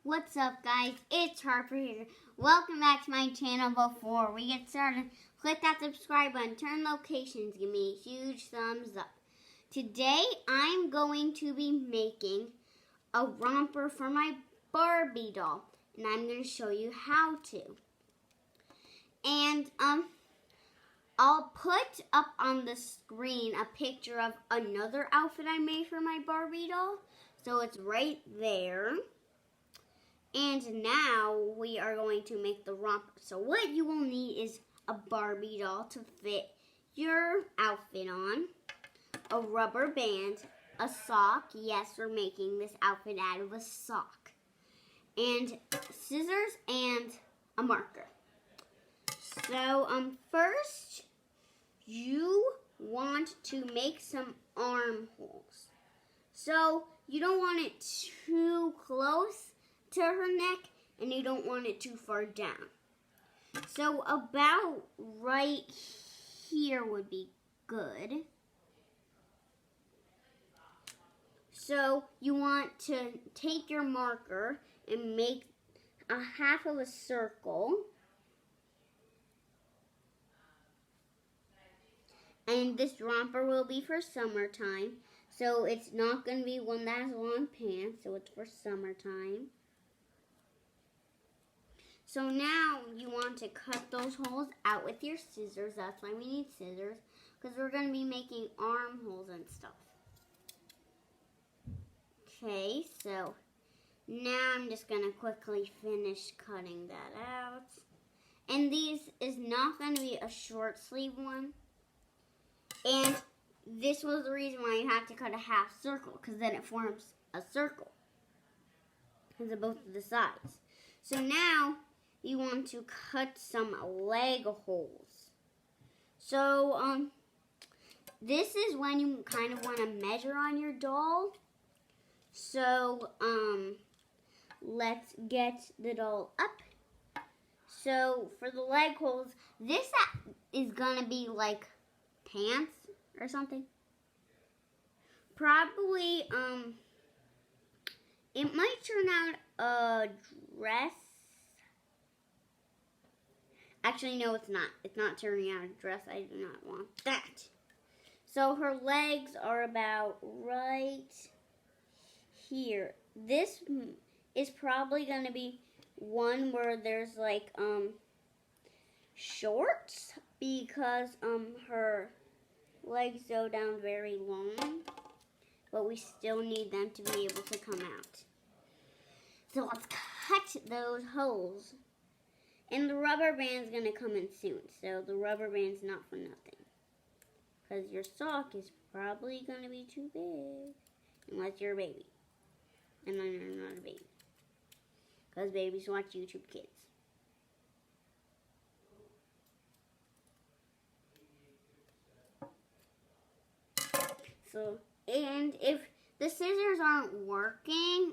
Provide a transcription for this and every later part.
What's up, guys? It's Harper here. Welcome back to my channel. Before we get started, click that subscribe button, turn notifications, give me a huge thumbs up. Today, I'm going to be making a romper for my Barbie doll, and I'm going to show you how to. And, I'll put up on the screen a picture of another outfit I made for my Barbie doll. So it's right there. And now we are going to make the romper. So what you will need is a Barbie doll to fit your outfit on, a rubber band, a sock. Yes, we're making this outfit out of a sock. And scissors and a marker. So first you want to make some armholes. So you don't want it too close to her neck, and you don't want it too far down. So about right here would be good. So you want to take your marker and make a half of a circle. And this romper will be for summertime. So it's not going to be one that has long pants, so it's for summertime. So now you want to cut those holes out with your scissors. That's why we need scissors, because we're going to be making armholes and stuff. Okay, so now I'm just going to quickly finish cutting that out. And these is not going to be a short sleeve one. And this was the reason why you have to cut a half circle, because then it forms a circle because of both of the sides. So now you want to cut some leg holes. So this is when you kind of want to measure on your doll. So let's get the doll up. So for the leg holes, this is gonna be like pants or something. Probably it might turn out a dress. Actually, no, it's not. It's not turning out a dress. I do not want that. So her legs are about right here. This is probably going to be one where there's like shorts, because her legs go down very long, but we still need them to be able to come out. So let's cut those holes. And the rubber band's going to come in soon, so the rubber band's not for nothing. Because your sock is probably going to be too big, unless you're a baby. And then you're not a baby. Because babies watch YouTube Kids. So, and if the scissors aren't working,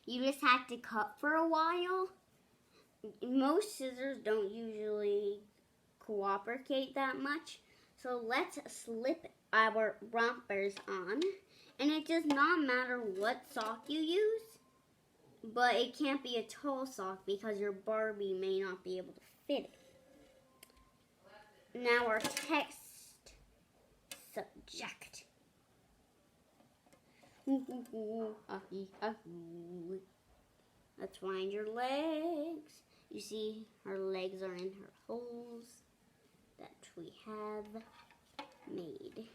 you just have to cut for a while. Most scissors don't usually cooperate that much. So let's slip our rompers on. And it does not matter what sock you use, but it can't be a tall sock because your Barbie may not be able to fit it. Now our text subject. Let's find your legs. You see her legs are in her holes that we have made.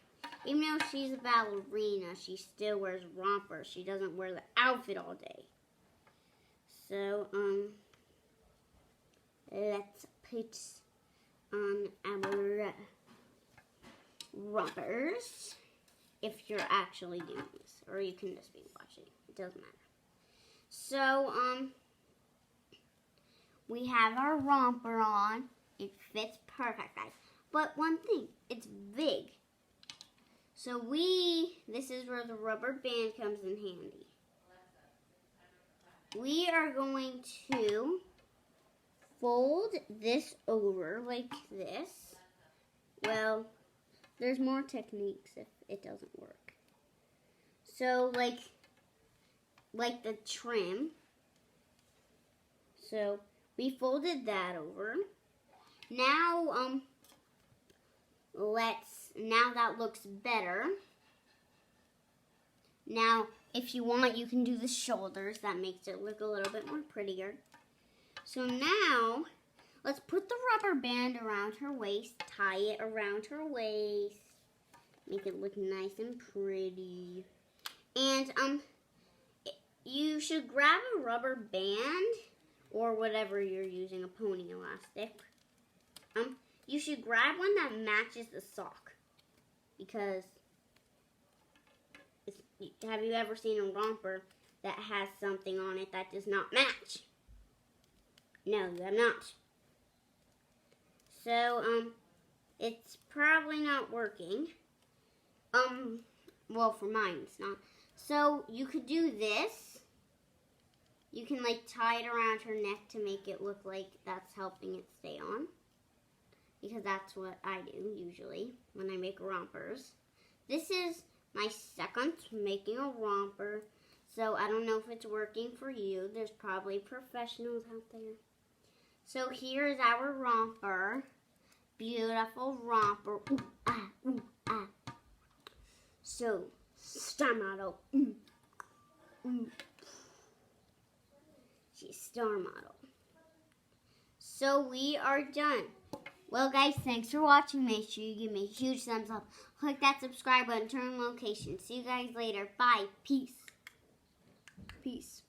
Even though she's a ballerina, she still wears rompers. She doesn't wear the outfit all day. So, let's put on our rompers, if you're actually doing this, or you can just be watching. It doesn't matter. So, we have our romper on. It fits perfect, guys. But one thing, it's big. So this is where the rubber band comes in handy. We are going to fold this over like this. Well, there's more techniques if it doesn't work. So like the trim, So we folded that over. Now, now that looks better. Now, if you want, you can do the shoulders. That makes it look a little bit more prettier. So now, let's put the rubber band around her waist. Tie it around her waist. Make it look nice and pretty. And, you should grab a rubber band or whatever you're using, a pony elastic. You should grab one that matches the sock, because have you ever seen a romper that has something on it that does not match? No, you have not. So, it's probably not working. Well, for mine, it's not. So, you could do this. You can, like, tie it around her neck to make it look like that's helping it stay on. Because that's what I do, usually, when I make rompers. This is my second making a romper, so I don't know if it's working for you. There's probably professionals out there. So here is our romper. Beautiful romper. Ooh, ah, ooh, ah. So, star model. She's star model. So we are done. Well, guys, thanks for watching. Make sure you give me a huge thumbs up. Click that subscribe button, turn on location. See you guys later. Bye. Peace. Peace.